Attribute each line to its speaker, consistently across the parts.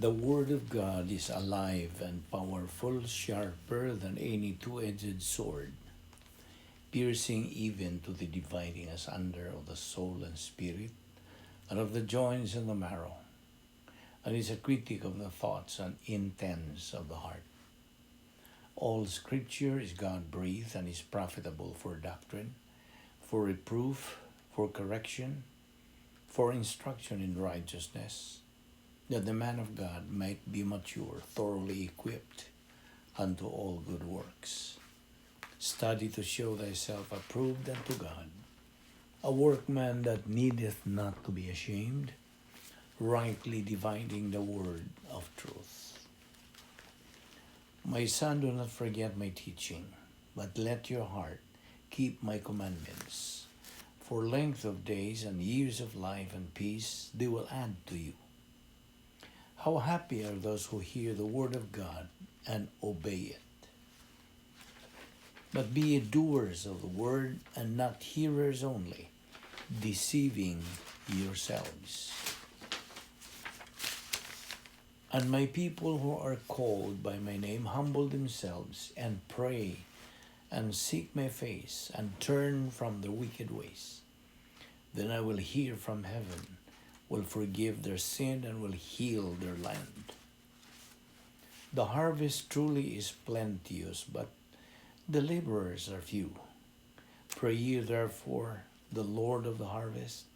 Speaker 1: The Word of God is alive and powerful, sharper than any two-edged sword, piercing even to the dividing asunder of the soul and spirit, and of the joints and the marrow, and is a critic of the thoughts and intents of the heart. All Scripture is God-breathed and is profitable for doctrine, for reproof, for correction, for instruction in righteousness, that the man of God might be mature, thoroughly equipped unto all good works. Study to show thyself approved unto God, a workman that needeth not to be ashamed, rightly dividing the word of truth. My son, do not forget my teaching, but let your heart keep my commandments. For length of days and years of life and peace they will add to you. How happy are those who hear the word of God and obey it. But be ye doers of the word and not hearers only, deceiving yourselves. And my people who are called by my name humble themselves and pray and seek my face and turn from their wicked ways. Then I will hear from heaven, will forgive their sin, and will heal their land. The harvest truly is plenteous, but the laborers are few. Pray ye therefore the Lord of the harvest,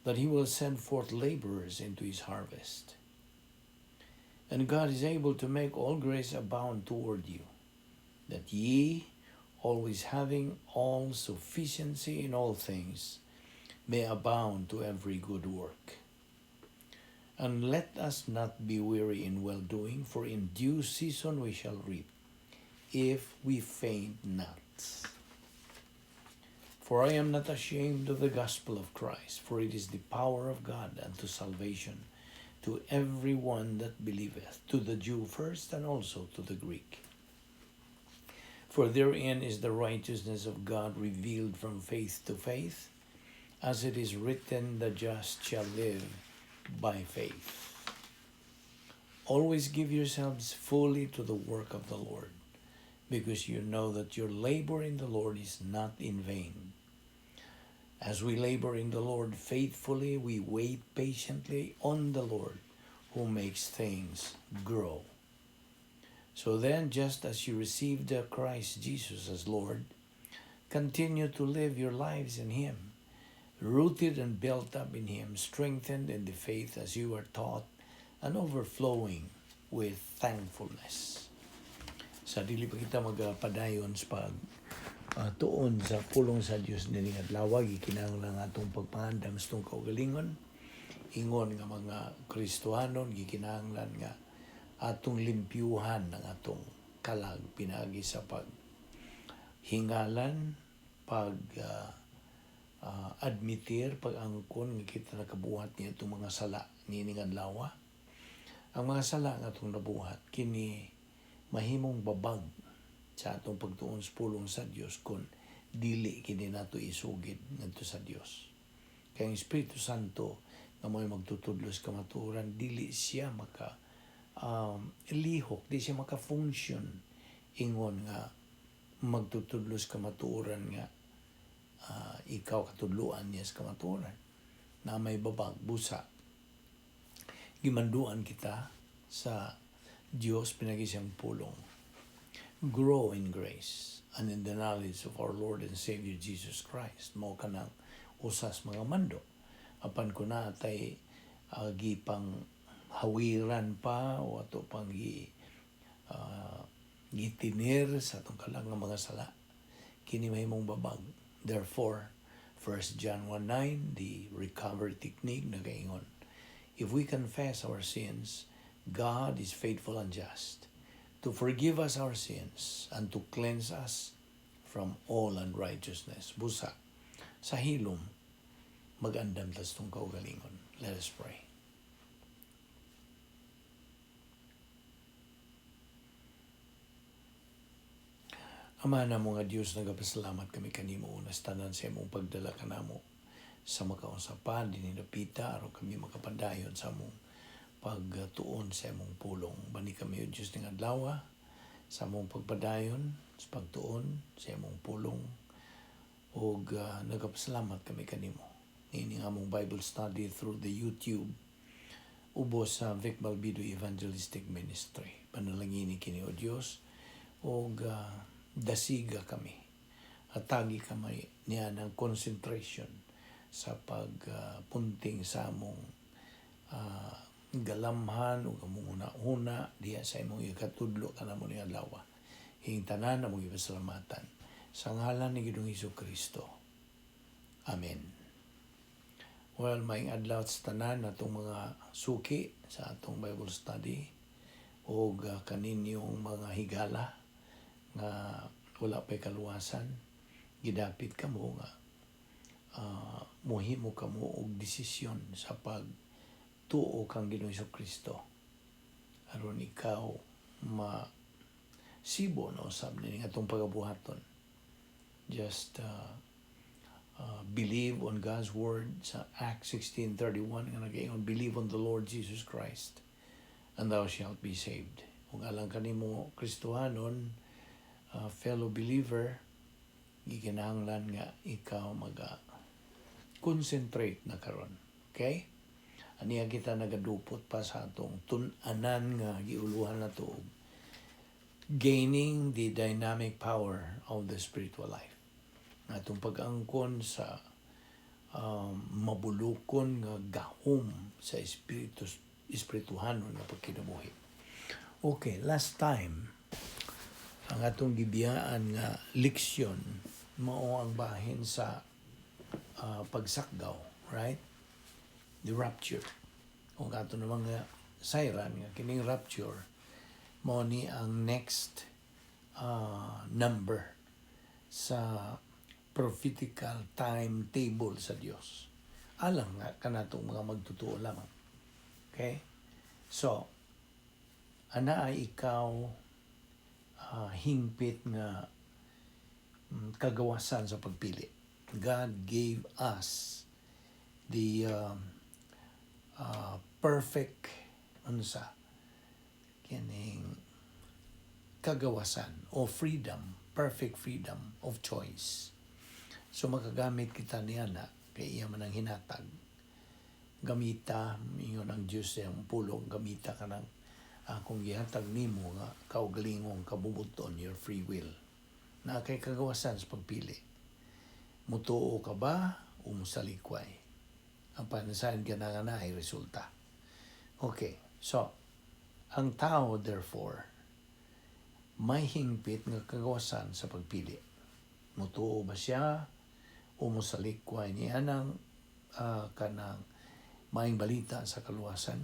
Speaker 1: that he will send forth laborers into his harvest. And God is able to make all grace abound toward you, that ye, always having all sufficiency in all things, may abound to every good work. And let us not be weary in well-doing, for in due season we shall reap, if we faint not. For I am not ashamed of the gospel of Christ, for it is the power of God unto salvation to every one that believeth, to the Jew first, and also to the Greek. For therein is the righteousness of God revealed from faith to faith, as it is written, the just shall live by faith. Always give yourselves fully to the work of the Lord, because you know that your labor in the Lord is not in vain. As we labor in the Lord faithfully, we wait patiently on the Lord, who makes things grow. So then, just as you received Christ Jesus as Lord, continue to live your lives in Him, rooted and built up in Him, strengthened in the faith as you are taught, and overflowing with thankfulness. Sa dili pa kita magpadayon sa pag tuon sa pulong sa Dios nining adlaw, gikinahanglan atong pagpangandam sa tong kaugalingon, ingon nga mga Kristohanon, gikinahanglan nga atong limpyuhan ng atong kalag pinagi sa pag hingalan, pag admitir, pag-angkon nga kita nakabuhat niya itong mga sala nining adlaw. Ang mga sala nga itong nabuhat, kini mahimong babag sa atong pagtuon sa pulong sa Dios kung dili kini nato isugid ngadto sa Dios. Kaya ang Espiritu Santo nga mo'y magtutudlos kamaturan, dili siya lihok, di siya maka-function ingon nga magtutudlos kamaturan nga ikaw katudluan niya sa kamaturan na may babag, busa. Gimanduan kita sa Diyos pinagi siyang pulong. Grow in grace and in the knowledge of our Lord and Savior Jesus Christ. Mao kanang usas mga mando. Apan ko na tay gipang hawiran pa o ato pang gitinir sa atong kalang nga mga sala. Kini mahimong babag. Therefore, 1 John 1:9, the recovery technique na kaingon, if we confess our sins, God is faithful and just to forgive us our sins and to cleanse us from all unrighteousness. Busa, sa hilom, mag-andam tas tong kaugalingon. Let us pray. Ama na mga Diyos, nagapasalamat kami kanimo unas tanan sa imong pagdala kanamo sa makausapan, dininapita, aron kami makapadayon sa among pagtuon sa imong pulong. Bani kami o Diyos ng adlaw, sa among pagpadayon, sa pagtuon, sa imong pulong, o nagapasalamat kami kanimo. Ini nga among Bible study through the YouTube, ubos sa Vic Balbido Evangelistic Ministry. Panalangini kini o Diyos, o dasiga kami. Atagi kami niya ng concentration sa pagpunting sa among galamhan o among una-una diya sa imong ikatudlo ka na mo ni adlaw. Hingtanan na mong ipasalamatan. Sa ngalan ni Ginoong Hesukristo. Amen. Well, maing adlaw sa tanan natong mga suki sa atong Bible study o kaninyong mga higala nga wala pa'y kaluwasan. Gidapit ka mo nga muhimo ka mo og desisyon sa pagtuo kang Ginoong Hesukristo. Aron ikaw sibo na usab ni atong pagabuhaton. Just believe on God's word sa Acts 16:31 nga nagaingon, believe on the Lord Jesus Christ and thou shalt be saved. Kung alang kanimo Kristohanon, fellow believer, gikinahanglan nga ikaw concentrate na karon. Okay? Aniya kita nagadupot pa sa atong tun-anan nga giuluhan na to, gaining the dynamic power of the spiritual life. Atong pag-angkon sa mabulukon nga gahom sa espirituhanon nga pagkinabuhi. Okay, last time ang atong gibiyaan nga leksyon mao ang bahin sa pagsakdaw, right? The rapture. Kung ato namang sayran nga kining rapture mao ni ang next number sa prophetical timetable sa Dios. Alang nga kanatong mga magtutuo lamang. Okay? So, ana ay ikaw hingpit nga kagawasan sa pagpili. God gave us the perfect kining kagawasan o freedom, perfect freedom of choice. So makagamit kita niya na kay iya man ang hinatag. Gamita, ingon ang Diyos ang pulong, gamita ka ng kung gihatag nimo nga kaugalingong kabubuton, your free will. Na kay kagawasan sa pagpili. Mutuo ka ba o musalikway? Ang panasayan ka na nga ay resulta. Okay, so ang tao therefore may hingpit nga kagawasan sa pagpili. Mutuo ba siya o musalikway niya ng kanang maing balita sa kaluwasan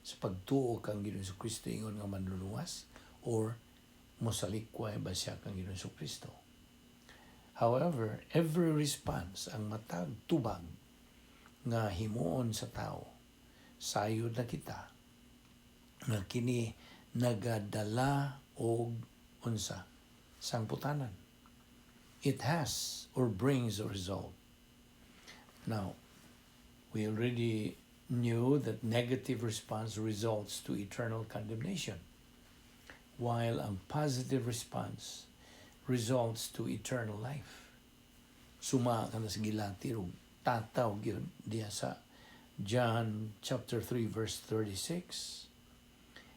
Speaker 1: sa pagtuo kang Ginoong Hesukristo ingon nga manluluwas, or musalikway ba siya kang Ginoong Hesukristo? However, every response ang matag tubag nga himuon sa tao, sayod na kita nga kini nagadala og sangputanan. It has or brings a result. Now, we already knew that negative response results to eternal condemnation, while a positive response results to eternal life. Suma ka na sa gilati, tataw diya sa John chapter 3 verse 36.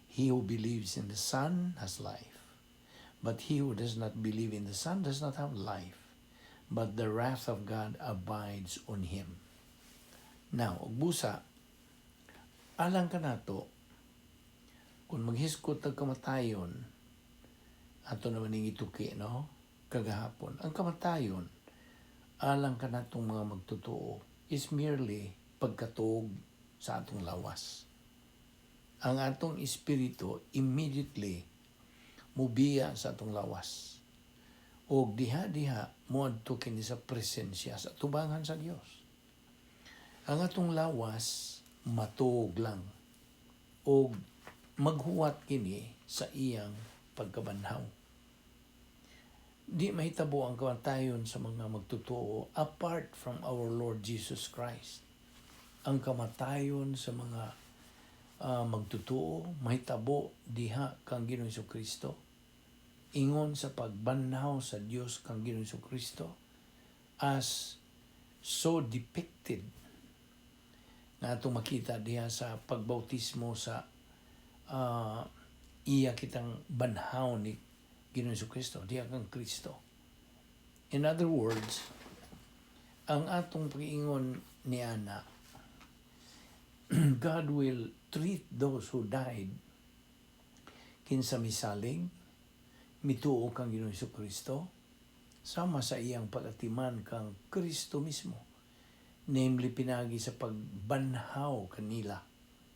Speaker 1: He who believes in the Son has life. But he who does not believe in the Son does not have life, but the wrath of God abides on him. Now, busa, alang ka na to, kung maghiskot ang kamatayon, ato naman yung ituki, no? Kagahapon. Ang kamatayon, alang ka na itong mga magtutuo, is merely pagkatuog sa atong lawas. Ang atong espiritu immediately mubiya sa atong lawas. O diha-diha moadto kini sa presensya sa tubangan sa Dios. Ang atong lawas matuog lang o maghuwat kini sa iyang pagkabanhaw. Di mahitabo ang kamatayon sa mga magtutuo apart from our Lord Jesus Christ. Ang kamatayon sa mga magtutuo, mahitabo diha kang Ginoong Kristo, ingon sa pagbanhaw sa Dios kang Ginoong Kristo as so depicted na atong makita diha sa pagbautismo sa iya kitang banhaw ni Ginoong Kristo, diha kang Kristo. In other words, ang atong pag-ingon ni ana, God will treat those who died kinsa misalig, mituo kang Ginoong Kristo, sama sa iyang pag-atiman kang Kristo mismo. Namely, pinagi sa pagbanhaw kanila,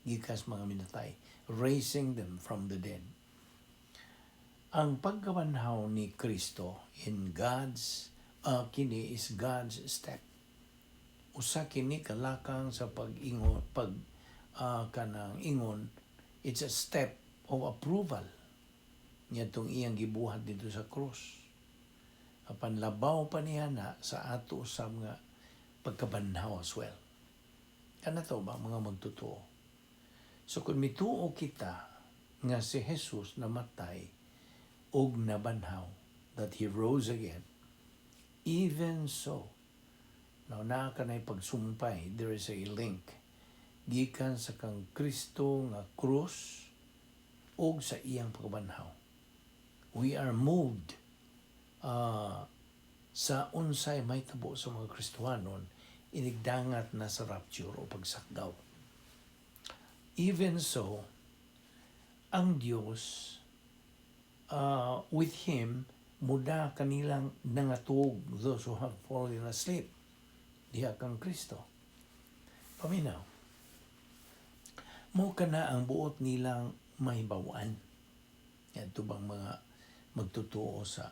Speaker 1: gikas mga minatay, raising them from the dead. Ang pagkabanhaw ni Kristo in God's, kini is God's step. Usa kini kalakang sa pag-ingon, kanang ingon, it's a step of approval niya itong iyang gibuhat dito sa krus. Apan labaw pa niya na sa ato usab nga pagkabanhaw as well. Kana to ba mga magtutuo? So kung mituo kita nga si Jesus namatay og nabanhaw, that He rose again, even so, now naa ka na'y pagsumpay, there is a link gikan sa kang Kristo nga krus og sa iyang pagbanhaw. We are moved sa unsay may tabo sa mga Kristiyanon inigdangat na sa rapture o pagsakdaw. Even so, ang Dios with Him muda kanilang nangatug those who have fallen asleep diha kang Kristo. Paminaw, mo kana ang buot nilang mahibawan. Yan to bang mga magtutuo sa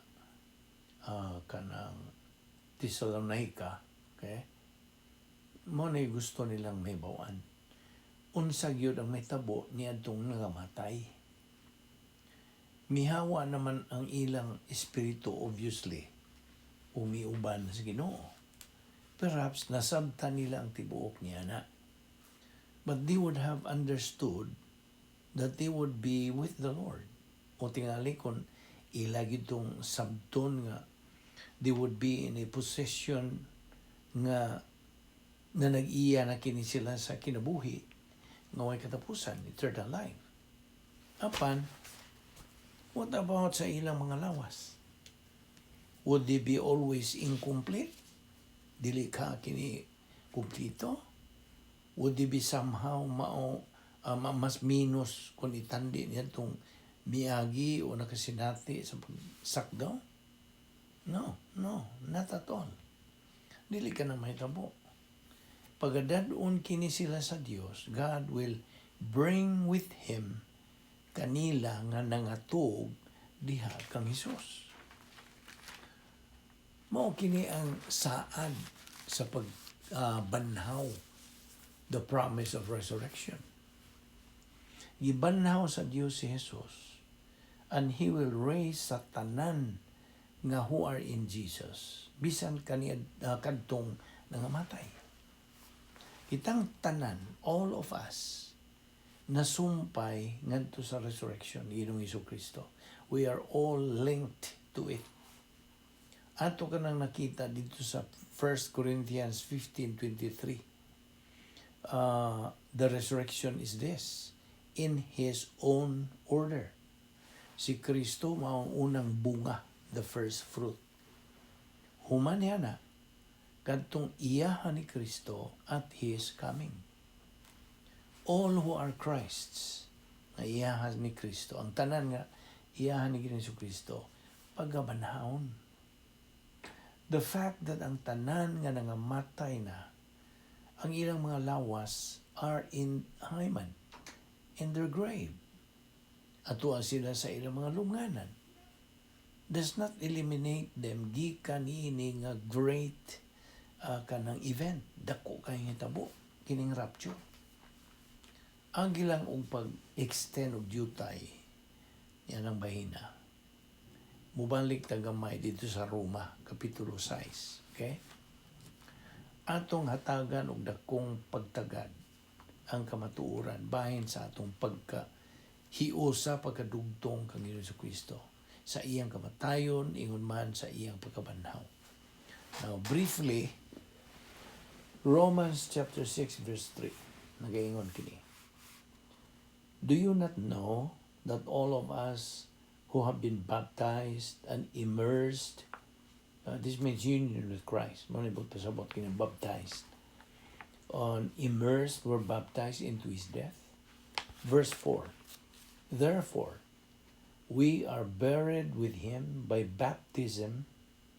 Speaker 1: kanang Thessalonica, okay? Mo na gusto nilang mahibawan. Unsa gyud ang mahitabo niadtong nangamatay. Mihawa naman ang ilang espiritu, obviously, umiuban sa Ginoo. Perhaps nasabtan nila ang tibuok niya na. But they would have understood that they would be with the Lord. O tingali kung ilagi itong sabton nga, they would be in a possession nga na nag-iya na kini sila sa kinabuhi nga way katapusan, eternal life. Apan, what about sa ilang mga lawas? Would they be always incomplete? Dili ka kini kumplito? Would they be somehow mas minus kung itandi niya itong miagi o nakasinati sa pagsakdaw? No, not at all. Dili ka na mahitabo. Pagadadon kini sila sa Dios, God will bring with Him kanila nga nangatog diha kang Hesus. Mao kini ang saad sa pagbanhaw, the promise of resurrection. Gibanhaw sa Dios si Jesus, and He will raise sa tanan nga who are in Jesus, bisan kaniya kadtong nangamatay. Kitang tanan, all of us, nasumpay ngadto sa resurrection ni Ginoong Jesucristo. We are all linked to it. Ato ka nang nakita dito sa 1 Corinthians 15:23. The resurrection is this, in His own order. Si Kristo mao ang unang bunga, the first fruit. Human na kadtong iyahan ni Kristo at His coming. All who are Christ's, na iyahan ni Kristo, ang tanan nga iyahan ni Ginoong Kristo, pagabanhaon. The fact that ang tanan nga nangamatay na, ang ilang mga lawas are in Hyman, in their grave. Atuwa sila sa ilang mga lunganan. Does not eliminate them gikan ini nga great kanang event, dako kay hitabo kining rapture. Ang gilang og pag-extend og dutay yan ang bahina. Mubalik tagamay dito sa Roma kapitulo 6, okay? Atong hatagan og dakong pagtagad ang kamatuoran bahin sa atong pagkahiusa pagkadugtong kang Hesus Kristo sa iyang kamatayon ingon man sa iyang pagkabanhaw. Now briefly, Romans chapter 6 verse 3 nagaingon kini. Do you not know that all of us who have been baptized and immersed, this means union with Christ, manibot pasabot kini baptized, on immersed were baptized into his death? Verse 4, therefore, we are buried with him by baptism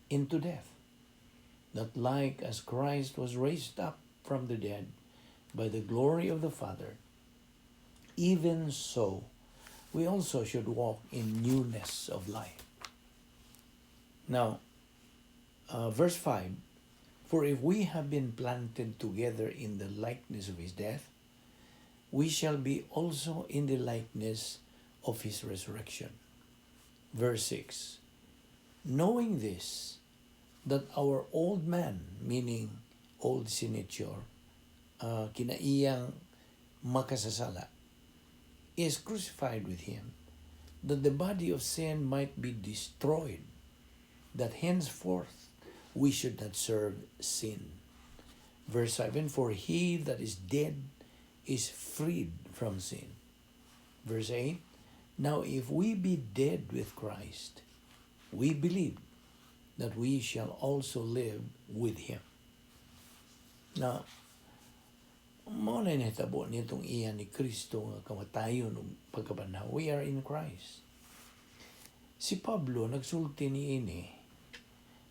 Speaker 1: into death, that like as Christ was raised up from the dead by the glory of the Father, even so we also should walk in newness of life. Now, verse 5, for if we have been planted together in the likeness of his death, we shall be also in the likeness of his resurrection. Verse 6, knowing this, that our old man, meaning old signature, kinaiyang makasasala, is crucified with him, that the body of sin might be destroyed, that henceforth we should not serve sin. Verse 7, for he that is dead is freed from sin. Verse 8, now if we be dead with Christ, we believe that we shall also live with him. Now, mo na nahitabo nitong iyan ni Kristo nga kamatayon o pagkabanhaw. We are in Christ. Si Pablo nagsulti niini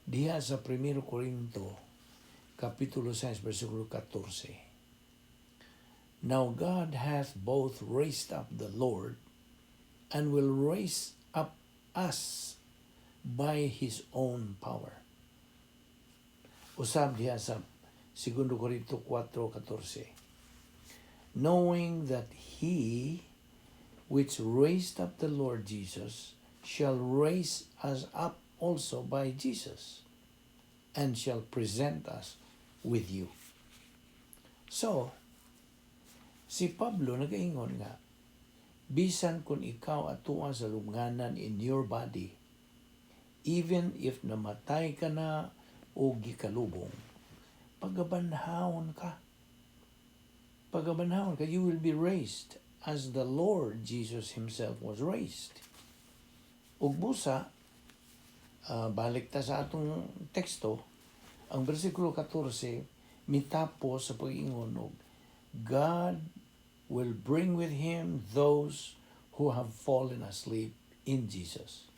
Speaker 1: diha sa 1 Corinto kapitulo 6 versikulo 14. Now God hath both raised up the Lord and will raise up us by his own power. Usab diha sa 2 Corinto 4:14. Knowing that he which raised up the Lord Jesus shall raise us up also by Jesus, and shall present us with you. So, si Pablo nagaingon nga, bisan kung ikaw atuwa sa lubnganan in your body, even if namatay ka na o gikalubong, pagabanhawon ka. Pagabanhawon ka, you will be raised as the Lord Jesus himself was raised. Ug busa, balik ta sa atong teksto, ang versikulo 14, mitapos sa pag-ingon og God will bring with him those who have fallen asleep in Jesus.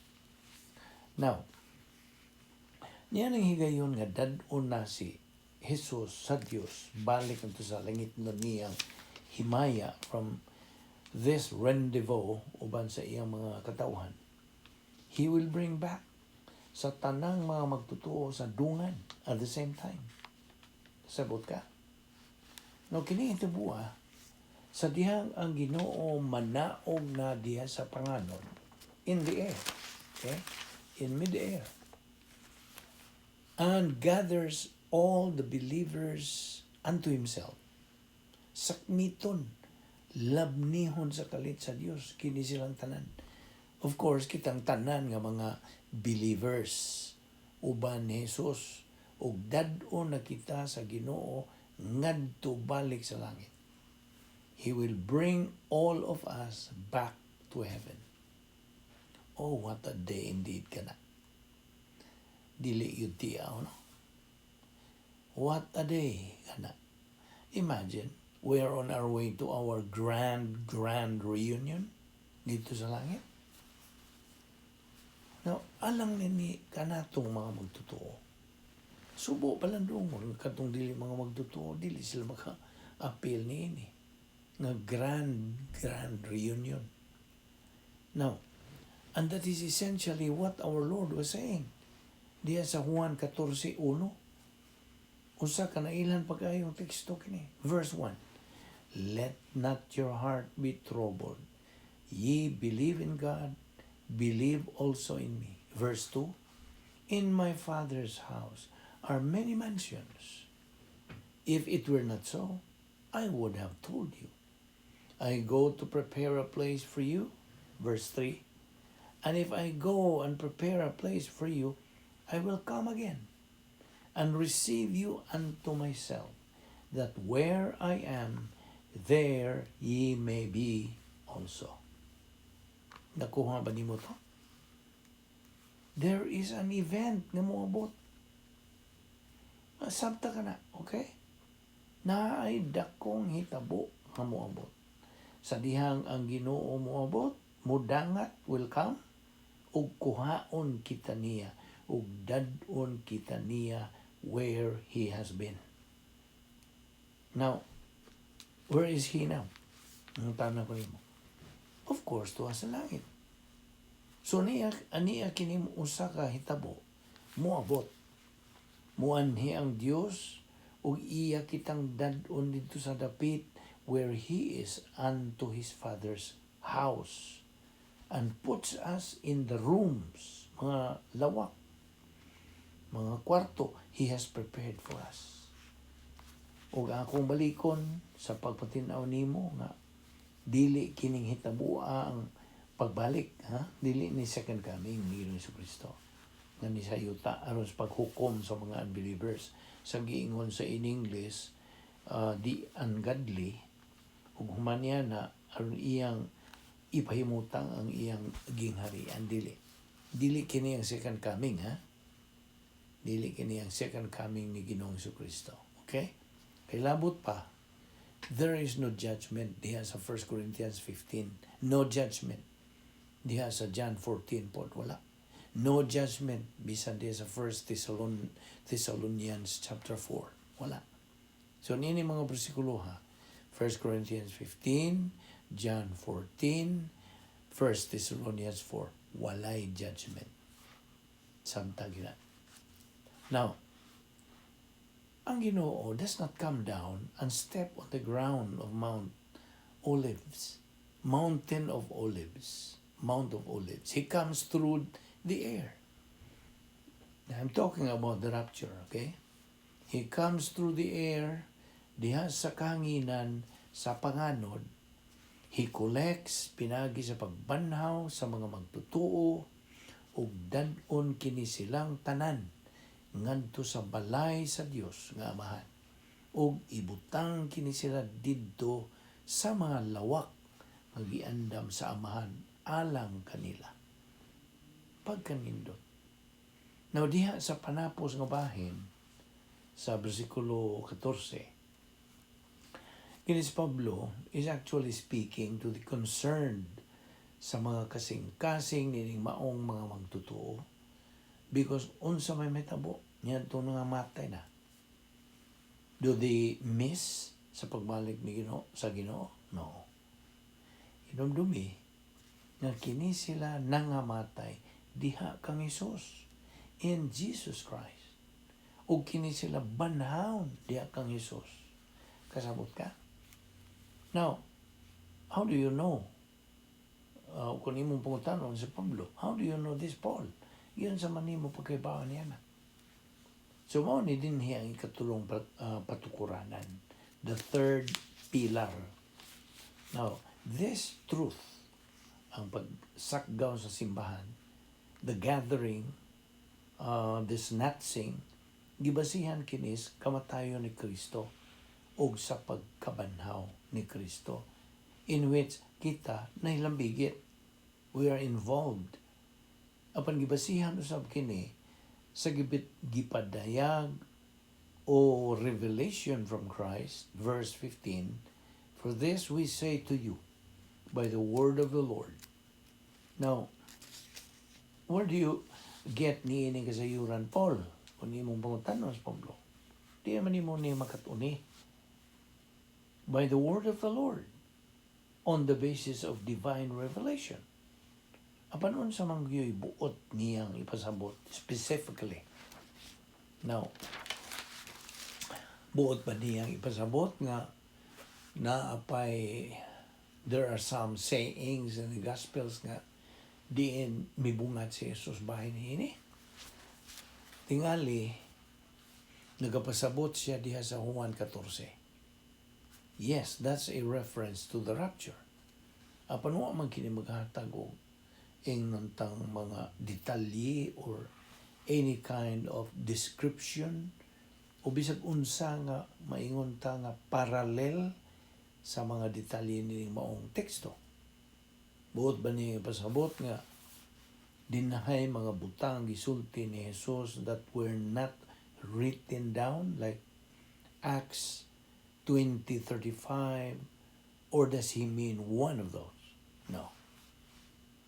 Speaker 1: Now, niya nang higayon nga dad-on na si Jesus sa Dios, balik nito sa langit na niyang himaya from this rendezvous uban sa iyang mga katawhan. He will bring back sa tanang mga magtutuo sa dungan at the same time. Sabot ka? No, kini ito buha, sa dihang ang Ginoo manaog na diha sa panganon, in the air, okay? In mid-air, and gathers all the believers unto himself. Sakmiton, labnihon sa kalit sa Dios, kini silang tanan. Of course, kitang tanan nga mga believers, uban ni Jesus, ug dad-on na kita sa Ginoo ngadto balik sa langit. He will bring all of us back to heaven. Oh, what a day indeed kana. Dili yun tiyaw, no? What a day kana. Imagine, we are on our way to our grand reunion dito sa langit. Now, alang nini kanatong mga magtutuo. Subo pa lang doon, katong dili mga magtutuo, dili sila maka-appeal niini. Nga grand reunion. Now, and that is essentially what our Lord was saying. Diya sa Juan 14:1. Usa ka na ilan pag-ayong teksto kini. Verse 1. Let not your heart be troubled. Ye believe in God, believe also in me. Verse 2. In my Father's house are many mansions. If it were not so, I would have told you. I go to prepare a place for you. Verse 3. And if I go and prepare a place for you, I will come again and receive you unto myself, that where I am, there ye may be also. Nakuha ba nimo to? There is an event nga moabot. Sabta ka na, okay? Naay dakong hitabo nga moabot. Sa dihang ang Ginoo moabot, mudangat will come, ug kuhaon kita niya, ug dadon kita niya where He has been. Now, where is He now? Ang tanong ko nimo. Of course, tuwa sa langit. So aniya kining usa ka hitabo, moabot. Muanhi ang Dios ug iya kitang dadon dito sa dapit where He is unto His Father's house, and puts us in the rooms, mga lawak, mga kwarto He has prepared for us. Ug akong balikon sa pagpatinaw nimo nga dili kining hitabua ang pagbalik, dili ni second coming ni Jesucristo nga ni sayuta aron sa paghukom sa mga unbelievers. Sa giingon sa in English, the ungodly, ug humaniya na aron iyang ipahimutang ang iyang gingharian. Dili kini ang second coming, dili kini ang second coming ni Ginoong Jesucristo. Okay? Kay labot pa, there is no judgment diha sa 1 Corinthians 15. No judgment diha sa John 14 po, wala. No judgment bisan diha sa 1 Thessalonians chapter 4, wala. So nini mga bersikulo 1 Corinthians 15, John 14, 1 Thessalonians 4, walay judgment. Samtang gina. Now, ang Ginoo does not come down and step on the ground of Mount Olives, Mountain of Olives, Mount of Olives. He comes through the air. I'm talking about the rapture, okay? He comes through the air, diha sa kahanginan, sa panganod. He collects, pinagi sa pagbanhaw sa mga magtutuo, ug dadon kini silang tanan ngadto sa balay sa Dios nga Amahan, ug ibutang kini sila didto sa mga lawak nga giandam sa Amahan alang kanila. Pagkanindot. Now diha sa panapos nga bahin sa bersikulo 14, kini si Pablo is actually speaking to the concerned sa mga kasing-kasing nining maong mga magtutuo, because unsa may metabo niya ito nga matay na. Do they miss sa pagbalik ni Ginoo sa Ginoo? No. Inumdumi nga kini sila nangamatay diha kang Hesus, in Jesus Christ. Ug kini sila banhaw diha kang Hesus. Kasabot ka? Now, how do you know? Kung imong pangutanon si Pablo, how do you know this, Paul? Yun sa manimo pagkaibawan niya na. So, mao ni din ang ikatulong patukuranan. The third pillar. Now, this truth, ang pagsakgaw sa simbahan, the gathering, the snatching, gibasihan kinis kamatayon ni Kristo o sa pagkabanhaw ni Kristo, in which kita nahilambigit. We are involved. Apan gibasihan usab kini sa gipadayag o revelation from Christ, verse 15, for this we say to you by the word of the Lord. Now, where do you get ni ining kasayuran, Paul? Kung imong pangutanon sa Pablo, di man imo ni makatuni. By the word of the Lord, on the basis of divine revelation. Apan unsa man gyoy buot niyang ipasabot specifically. Now, buot ba niyang ipasabot nga naapay, there are some sayings in the Gospels nga diin mibungat si Jesus bahin ini. Tingali nagapasabot siya diha sa Juan 14. Yes, that's a reference to the rapture. Apan wa man kini maghatag og nantang mga detalye or any kind of description o bisag unsa nga maingon ta nga parallel sa mga detalye ni maong teksto. Buot ba niya pasabot nga dinahay mga butang gisulti ni Jesus that were not written down like Acts 20:35, or does he mean one of those? No.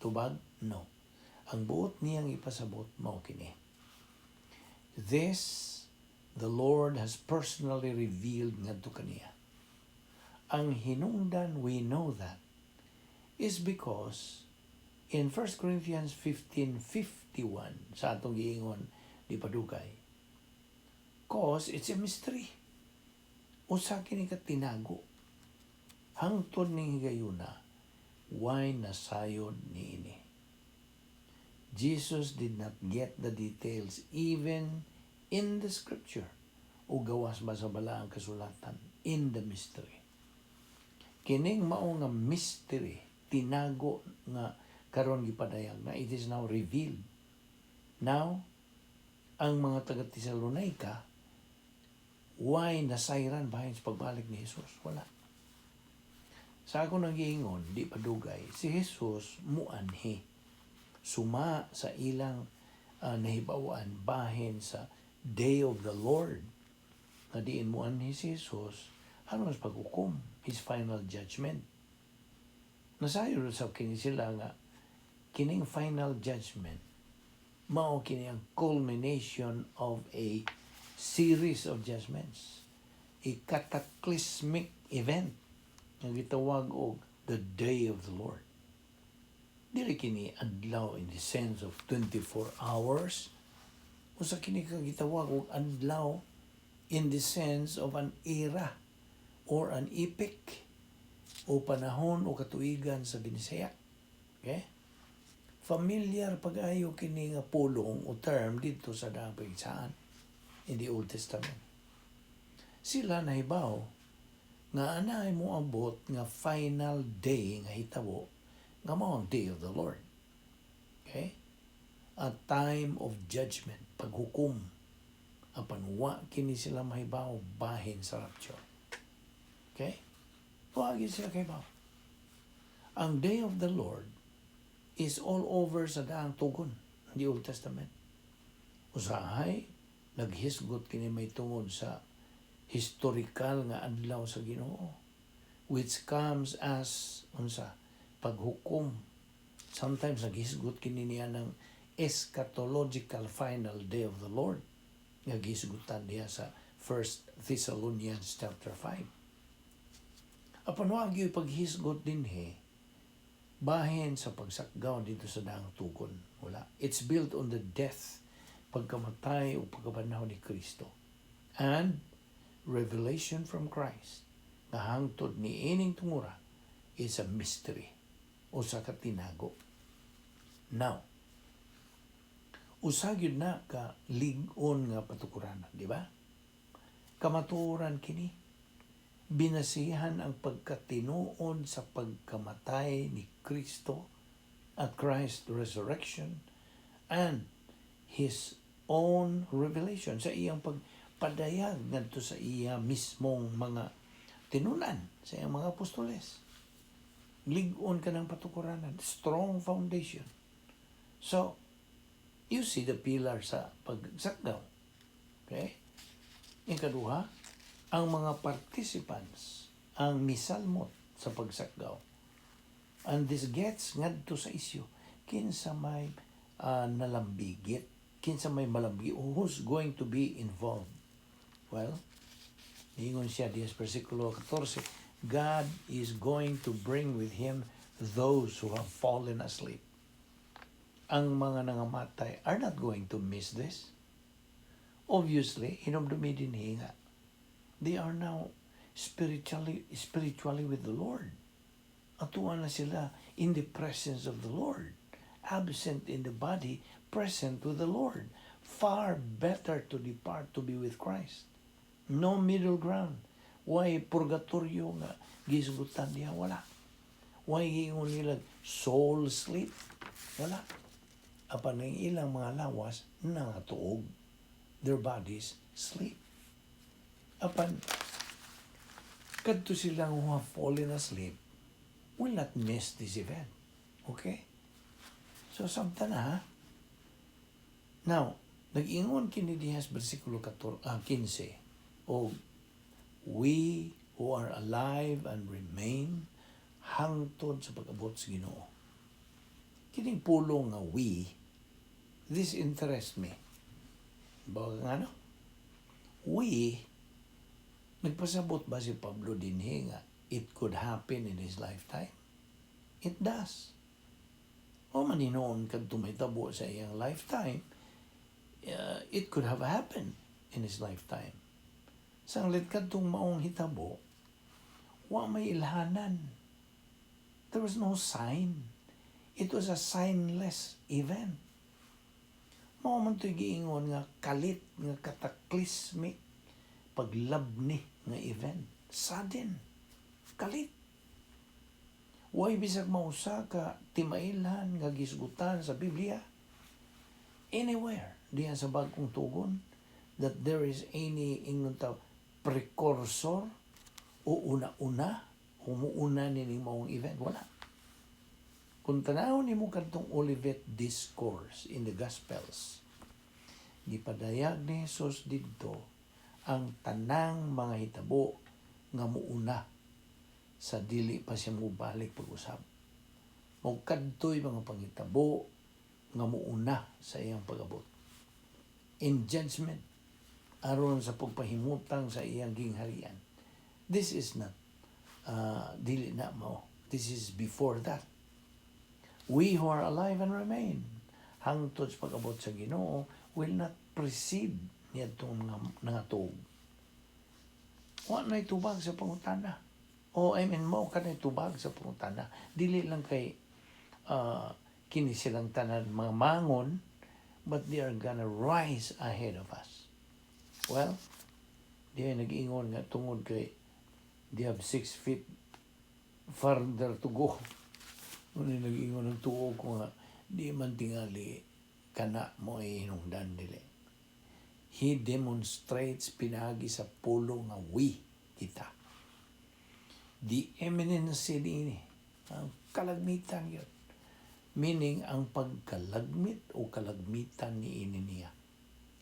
Speaker 1: Tubag? No. Ang buot niyang ipasabot mao kini. This the Lord has personally revealed ngadto kaniya. Ang hinungdan, we know that, is because in 1 Corinthians 15:51, sa atong giingon di padugay, cause it's a mystery. Usa kini ka tinago. Hangtod ning higayuna, why nasayod niini. Jesus did not get the details even in the scripture o gawas ba sa balaang kasulatan in the mystery. Kining mao nga mystery, tinago nga karon gipadayag na it is now revealed. Now, ang mga taga-Tesalonica, why nasayran bahin sa pagbalik ni Jesus? Wala. Sa ako nang giingon, di padugay, si Jesus muanhi. Suma sa ilang nahibawan bahin sa day of the Lord. Na diin muanhi si Jesus, ano mas paghukom, his final judgment. Nasayo sa kini sila nga, kining final judgment, mao kini ang culmination of a series of judgments, a cataclysmic event nga gitawag og the day of the Lord. Dili kini adlaw in the sense of 24 hours. Usa kini ka gitawag og adlaw in the sense of an era or an epic o panahon o katuigan sa Binisaya. Okay? Familiar pag-ayo kini nga pulong o term dito sa daang Visayan in the Old Testament. Sila nahibaw nga anay mo abot nga final day nga hitabo nga mao ang day of the Lord. Okay? A time of judgment, paghukom. Apan wa kini sila mahibaw bahin sa rapture. Okay? Wa gid sila kahibaw. Ang day of the Lord is all over sa daang tugon in the Old Testament. Usahay naghisgot kini may tungod sa historical nga adlaw sa Ginoo, which comes as unsa paghukom. Sometimes naghisgot kini niya ng eschatological final day of the Lord nga gisgutan diya sa 1 Thessalonians chapter 5. Apan wa gyud paghisgot dinhi bahin sa pagsakgaw dito sa daang tugon. Wala. It's built on the death, pagkamatay o pagkabanhaw ni Kristo, and revelation from Christ na hangtod ni ining tungura is a mystery o sa katinago. Now, usagyod na ka lig-on nga patukuran, di ba? Kamatuoran kini, binasihan ang pagkatinuod sa pagkamatay ni Kristo at Christ's resurrection and His own revelation sa iyang pagpadayag ngadto sa iya mismong mga tinunan sa iyang mga apostoles. Lig-on ka ng patukuranan, strong foundation. So, you see the pillar sa pagsakdaw. Okay? Ikaduha, ang mga participants ang misalmot sa pagsakdaw. And this gets ngadto sa isyu, kinsa may nalambigit, kinsa may malambigit, who's going to be involved? Well, ingon siya diya sa versikulo 14, God is going to bring with Him those who have fallen asleep. Ang mga nangamatay are not going to miss this. Obviously, hinumdumi din nga, they are now spiritually with the Lord. Atuan na sila in the presence of the Lord. Absent in the body, present with the Lord. Far better to depart to be with Christ. No middle ground. Why purgatorio nga gisgutan diha? Wala. Why giingon nila soul sleep? Wala. Apan ang ilang mga lawas nangatuog. Their bodies sleep. Apan kadto sila who have fallen asleep will not miss this event. Okay? So samtang na, now, nag-ingon kini diha sa bersikulo 15, o we who are alive and remain hangtod sa pag-abot sa Ginoo. Kining pulong nga we, this interests me. Baga nga no? We, nagpasabot ba si Pablo dinhi nga it could happen in his lifetime? It does. O maninoon kad tumaytabo sa iyang lifetime, it could have happened in his lifetime. Sanglit kadtong maong hitabo, wa may ilhanan. There was no sign. It was a signless event. Mao man to'y giingon nga kalit, nga cataclysmic, paglabni nga event. Sudden. Kalit. Way bisag mausa ka timailhan nga gisgutan sa Biblia. Anywhere diyan sa bagong tugon that there is any ingon ta precursor o una-una humuuna nining maong event. Wala. Kung tanawon nimo kadtong Olivet Discourse in the Gospels, gipadayag ni Jesus didto ang tanang mga hitabo nga muuna sa dili pa siya mubalik pag-usab. Mao kadtoy mga panghitabo nga muuna sa iyang pag-abot. In judgment, aron sa pagpahimutang sa iyang gingharian. This is not dili na mao. This is before that. We who are alive and remain hangtod sa pag-abot sa Ginoo will not precede niadtong nangatog. Wa na'y tubag sa pangutana. Mao kanay tubag sa pangutana. Dili lang kay kini silang tanan mga mangon, but they are gonna rise ahead of us. Well, di ay nag-ingon nga tungod kay they have 6 feet further to go. Ngunit nag-ingon ng tuog ko nga, di man tingali kana mo ay hinungdan dili. He demonstrates pinagi sa pulo nga we kita. The eminency ni ang kalagmitan yun. Meaning, ang pagkalagmit o kalagmitan ni niya.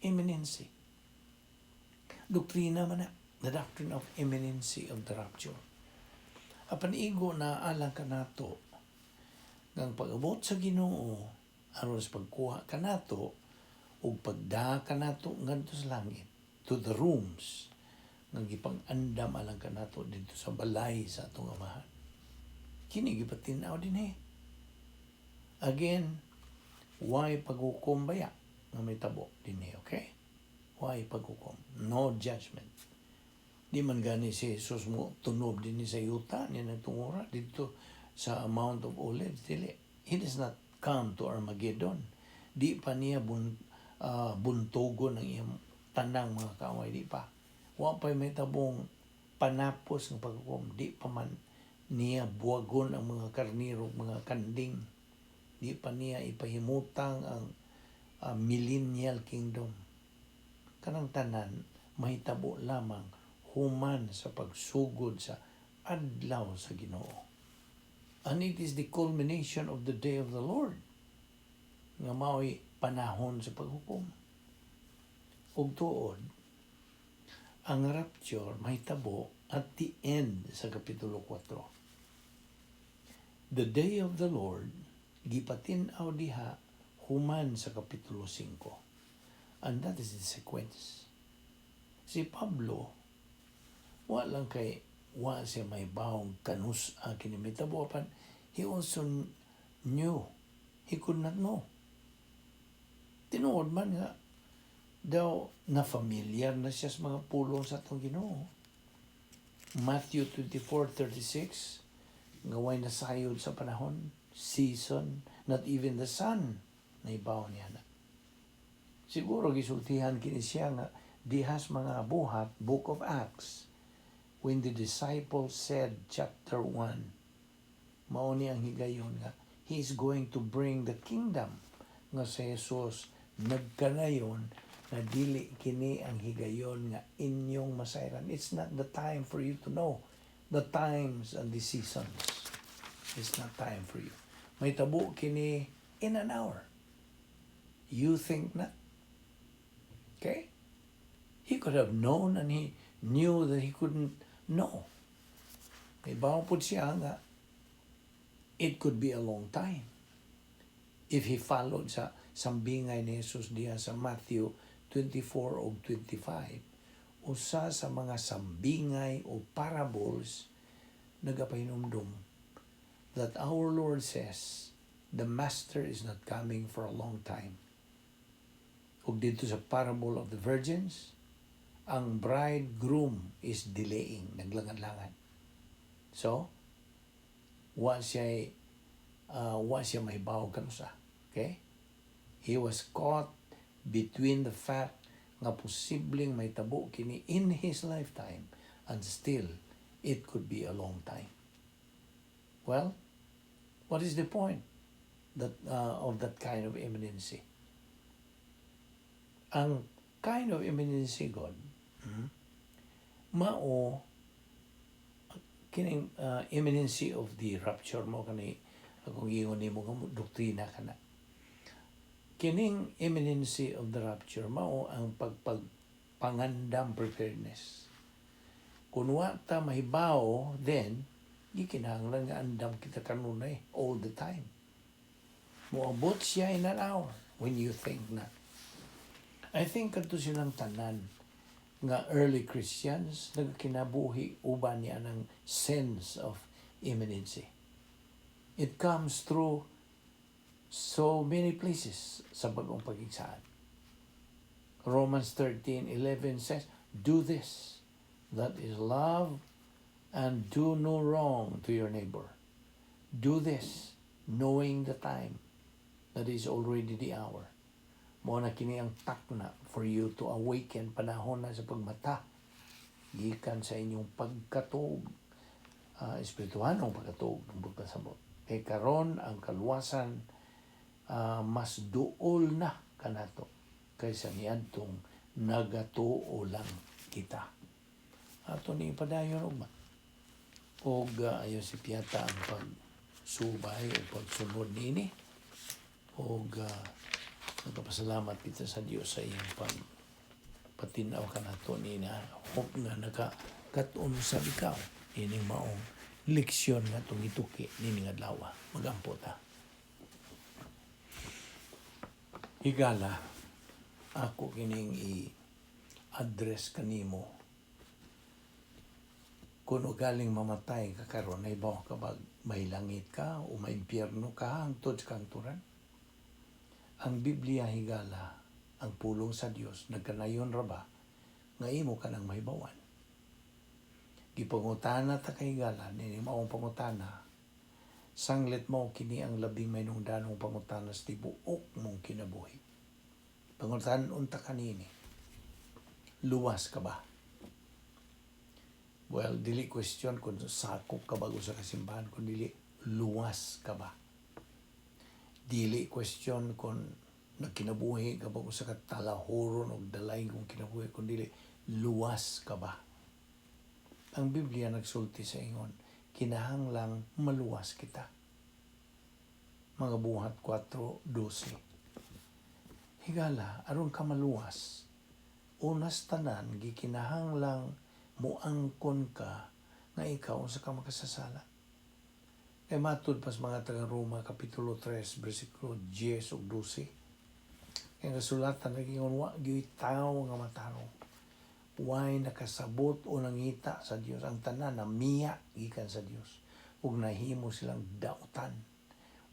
Speaker 1: Eminency. Doktrina man na. The doctrine of imminency of the rapture. Apan igo na alang ka nato ng pag-abot sa Ginoo aron sa pagkuha ka nato o pagda ka nato ngadto sa langit to the rooms nga gipang-andam alang ka nato dito sa balay sa atong Amahan. Kini gipatin-aw dinhi. Again, why paghukom baya nga may tabo dinhi, okay? Why paghukom? No judgment. Di man gani si Jesus mo tunob din sa yuta niya nagtungura dito sa Mount of Olives. Dili. He does not come to Armageddon. Di pa niya buntogon ang iyang tanang mga kaaway. Di pa. Wa pa may tabong panapos ng paghukom. Di pa man niya buwagon ang mga karniro, mga kanding. Di pa niya ipahimutang ang millennial kingdom. Kanang tanan, mahitabo lamang human sa pagsugod sa adlaw sa Ginoo. And it is the culmination of the day of the Lord nga mao'y panahon sa paghukom. Ug tuod, ang rapture mahitabo at the end sa Kapitulo 4. The day of the Lord, gipatin-aw diha human sa Kapitulo 5. And that is the sequence. Si Pablo, wa lang kay wa siya may bawang kanus kinimita buwapan, he also knew. He could not know. Tinuod man nga, daw na familiar na siya sa mga pulong sa atong Ginoo. Matthew 24:36, ngaway na sayod sa panahon, season, not even the sun, na ibaw niya na. Siguro gisultihan kini siya nga dihas mga buhat, Book of Acts, when the disciples said, chapter 1, mauni ang higayon nga, He is going to bring the kingdom. Nga si Jesus, nagkanayon, na dili kini ang higayon nga inyong masayran. It's not the time for you to know the times and the seasons. It's not time for you. May tabo kini in an hour. You think not? Okay? He could have known and he knew that he couldn't know. May bawa po siya nga, it could be a long time. If he followed sa sambingay ni Jesus diya sa Matthew 24 o 25, usa sa mga sambingay o parables nagapahinumdum that our Lord says the Master is not coming for a long time. Ug dito sa parable of the virgins, ang bridegroom is delaying, naglangan-langan. So, wa siya mahibaw kanusa. Okay? He was caught between the fact nga posibleng may tabo kini in his lifetime and still it could be a long time. Well, what is the point of that kind of imminency? Ang kind of imminency, God, mao kining imminency of the rapture mo kani akong ingon nimo nga doktrina kana. Kining imminency of the rapture mao ang pangandam preparedness. Kung wa ta mahibaw, then gikinahanglan nga andam kita kanunay all the time. Moabot siya in an hour when you think na. I think kadto silang tanan nga early Christians nagkinabuhi uban niya ng sense of imminency. It comes through so many places sa bagong pag-igsaad. Romans 13:11 says, do this, that is love, and do no wrong to your neighbor. Do this, knowing the time, that is already the hour. Mo na kini ang takna for you to awaken panahon na sa pagmata gikan sa inyong pagkatuog, espirituhanong pagkatuog ng pagkasabot. Kay karon ang kaluwasan mas duol na kanato kaysa niadtong nagatuo lang kita. Ato ni padayon og ayo si piyata ang pagsubay o pagsunod nini og nagpasalamat kita sa Dios sa iyong patinaw kanato nina. Hope nga nakakat-on sa ikaw ining maong leksyon nga itong ituki nini nga adlaw. Magampo ta. Higala, ako kining i-address kanimo. Kung galing mamatay ka karon, ay ba ka ba may langit ka o may impyerno ka hangtod sa kanturan? Ang Biblia higala, ang pulong sa Dios nagkanayon ra ba nga imo ka nang mahibawan. Gipangutana ta kay higala nini maong pangutana. Sanglit mo kini ang labing mainungdanong pangutana sa tibuok mong kinabuhi. Pangutan unta kanini. Luwas ka ba? Well, dili question kung sakop ka bago sa kasimbahan, kung dili luwas ka ba? Dili question kung nagkinabuhi ka bago sa katalahoron o dalay kung kinabuhi, kung dili luwas ka ba? Ang Biblia nagsulti sa ingon, kinahanglang maluwas kita. Mga buhat 4:12. Higala, aron ka maluwas, unas tanan, gikinahanglang muangkon ka nga ikaw sa ka makasasala. Kay matud pas mga taga Roma kapitulo 3 bersikulo 10 ug 12. Kay kasulatan nagingon wa gyud tawo nga matarong. Way nakasabot o nangita sa Dios, ang tanan na miya gikan sa Dios ug nahimo silang dautan.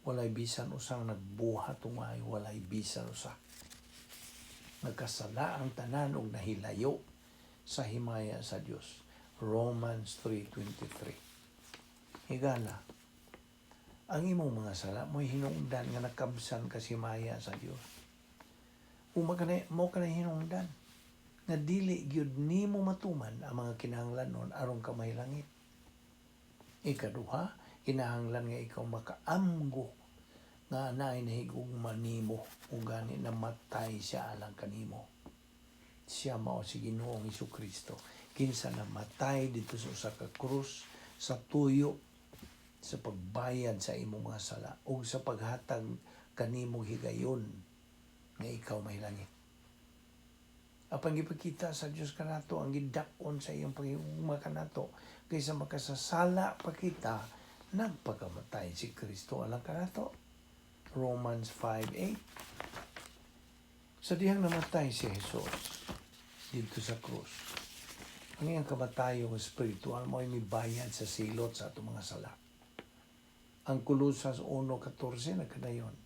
Speaker 1: Walay bisan usang nagbuhat ungay, walay bisan usa. Nagkasala ang tanan ug nahilayo sa himaya sa Dios. Romans 3:23. Higala, ang imong mga sala mo'y hinungdan nga nakabsan ka sa himaya sa Dios. Mo ka na hinungdan. nga dili gyud nimo matuman ang mga kinahanglanon aron ka mahilangit. Ikaduha, kinahanglan nga ikaw makaamgo nga naay nahigugma nimo ug gani namatay siya alang kanimo. Siya mao si Ginoong Hesukristo. Kinsa namatay dito sa usa ka krus sa tuyo sa pagbayad sa imong mga sala ug sa paghatag kanimong higayon nga ikaw mahilangit. Apan gipakita sa Dios kanato ang gidakon sa iyong pagigugma kanato kaysa makasasala pa kita nagpakamatay si Kristo alang kanato. Romans 5:8. Sa dihang namatay si Jesus dito sa krus, ang iyang kamatayong espiritual mo ay mibayad sa silot sa atong mga sala. Ang Kolosas 1:14 nagkadayon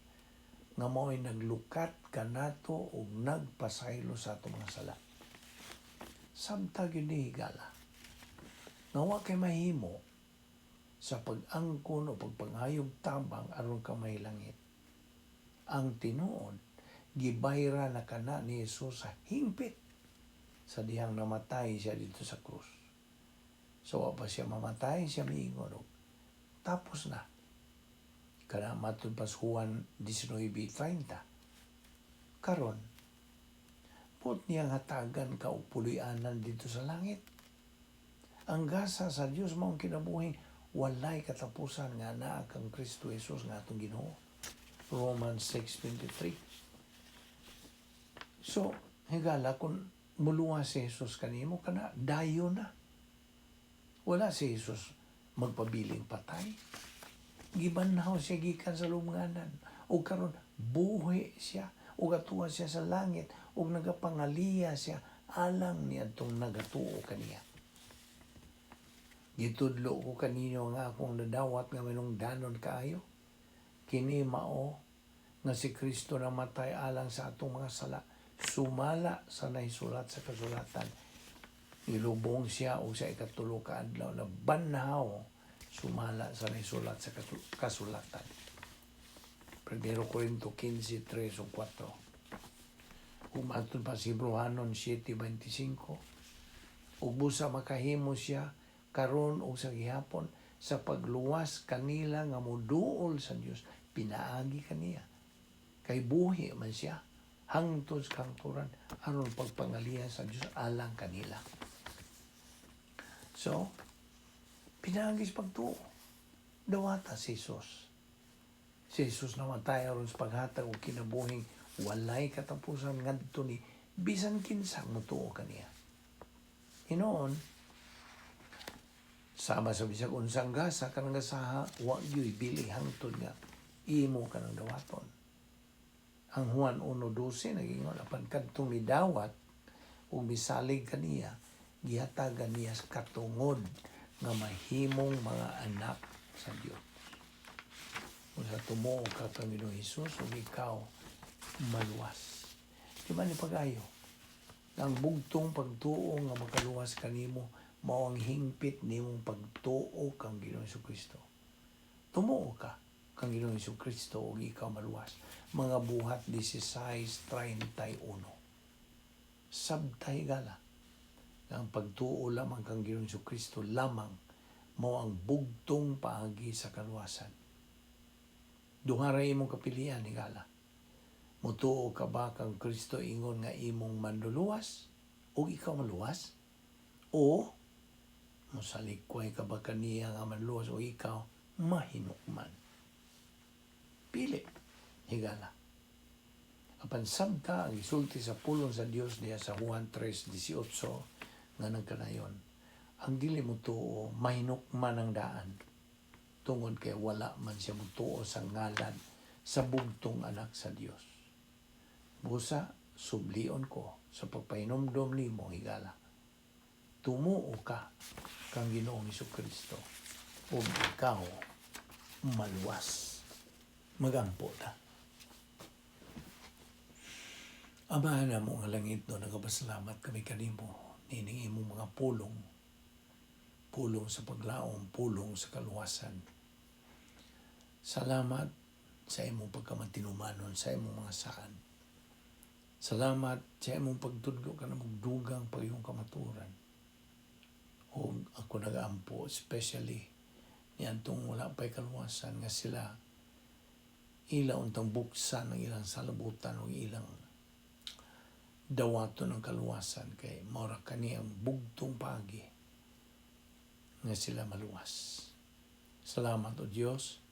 Speaker 1: nga mo ay naglukat kanato ug nagpasaylo sa atong mga sala. Samtang yun higala, nga wa kay mahimo sa pag-angkon o pagpanghayog tabang aron ka mahilangit. Ang tinuod, gibayra na kana ni Jesus sa hingpit sa dihang namatay siya dito sa krus. So, wa pa siya mamatay, siya miingon, tapos na. Kana matud pas Juan 19:30. Karon, put niyang hatagan ka og puloy-anan dito sa langit. Ang gasa sa Dios maong kinabuhing walay katapusan nga naa kang Kristo Jesus nga atong Ginoo. Romans 6:23. So, higala kung muluwas si Jesus kanimo kana dayo na. Wala si Jesus magpabiling patay. Gibanhaw siya gikan sa lubnganan ug karon buhi siya ug atuwa siya sa langit ug nagapangaliya siya alang niadtong nagatuo kaniya. Gitudlo ko kanino nga akong nadawat nga manungdanon kaayo. Kini mao nga si Kristo namatay alang sa atong mga sala, sumala sa naisulat sa kasulatan. Ilubong siya og sa ikatulo ka adlaw na banhaw sumala sa naisulat sa kasulatan. 1 Corinto 15:3 o 4. Umatun pa si Hebreanon 7:25. Ug busa makahimo siya karon og sa gihapon sa pagluwas kanila nga moduol sa Dios, pinaagi kaniya. Kay buhi man siya hangtod sa kangturan aron pagpangalihan sa Dios alang kanila. So, pinaagis pagtuo. Dawata si Jesus. Si Jesus namatay aron sa paghatag og kinabuhing walay katapusan ngadto ni bisan kinsang motuo kaniya. Hinoon, sama sa bisag unsang gasa kanang gasaha wa gyud bili hangtod nga imo kanang dawaton. Ang Juan 1:12 nagingon apan kadtong midawat ug misalig kaniya gihatagan niya sa katungod nga mahimong mga anak sa Dios. Kung sa tumuo ka kang Ginoong Hesus ug ikaw maluwas. Di ba ni pag-ayo? Ang bugtong pagtuo nga makaluwas kanimo mao ang hingpit nimong pagtuo kang Ginoong Hesukristo. Tumuo ka kang Ginoong Hesukristo ug ikaw maluwas. Mga buhat 16:31. Sabtay gala. Ang pagtuo lamang kang Ginoong Hesukristo lamang mao ang bugtong paagi sa kaluwasan. Duha ra imong kapilian higala. Mutuo ka ba kang Kristo ingon nga imong manluluwas o ikaw maluwas? O musalikway ka ba kaniya nga manluwas o ikaw mahinukman? Pili, higala. Apan sabta ang isulti sa pulong sa Dios diya sa Juan 3:18 nga nagkanayon. Ang dili mo tuo, mahinukman ang daan. Tungod kay wala man siya mutuo sa ngalan sa bugtong anak sa Dios. Busa, sublion ko sa pagpahinomdom nimo higala. Tumuo ka kang Ginoong Hesukristo ug ikaw maluwas. Magampo ta. Amahan na mo nga langit no, nagapasalamat kami kanimo. Nining imong mga pulong sa paglaom, pulong sa kaluwasan. Salamat sa imong pagkamatinumanon sa imong mga saan. Salamat sa imong pagtudlo ka na magdugang pa iyong kamaturan. O ako nag-ampo, especially niyan tong wala pa'y kaluwasan nga sila ila untang buksan ng ilang salabutan o ilang dawato ng kaluwasan kay maura kani ang bugtong pagi nga sila maluwas. Salamat o Diyos.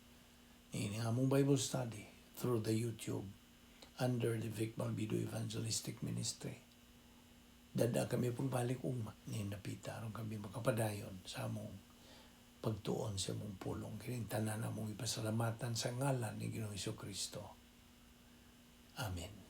Speaker 1: Ini nga mong Bible study through the YouTube under the Balbido Evangelistic Ministry. Dada kami pagbalik ni napita aron kami makapadayon sa among pagtuon sa among pulong. Kining tanan na mong ipasalamatan sa ngalan ni Ginoong Hesus Kristo. Amen.